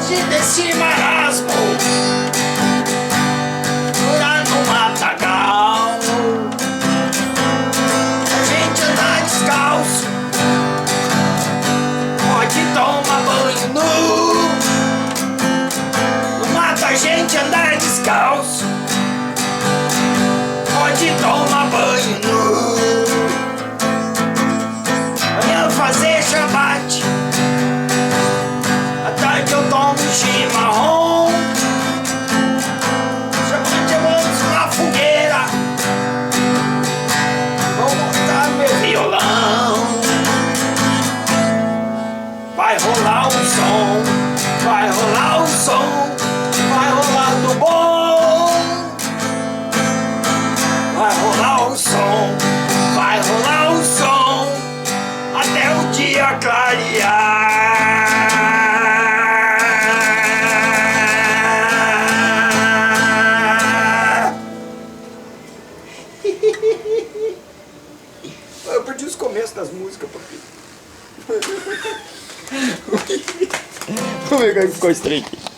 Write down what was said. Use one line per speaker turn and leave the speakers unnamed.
foge desse marasmo, morar no matagal. A gente anda descalço, pode tomar banho nu. No mato a gente anda descalço, pode tomar banho nu. Amanhã fazer chamate, à tarde eu tomo chimarrão. Chamate vamos na fogueira, vou montar meu violão. Vai rolar o som, vai rolar o som, vai rolar do bom. Vai rolar o som, vai rolar o som, até o dia clarear. Eu perdi os começos das músicas, papi.
Vamos ver como ficou estranho aqui.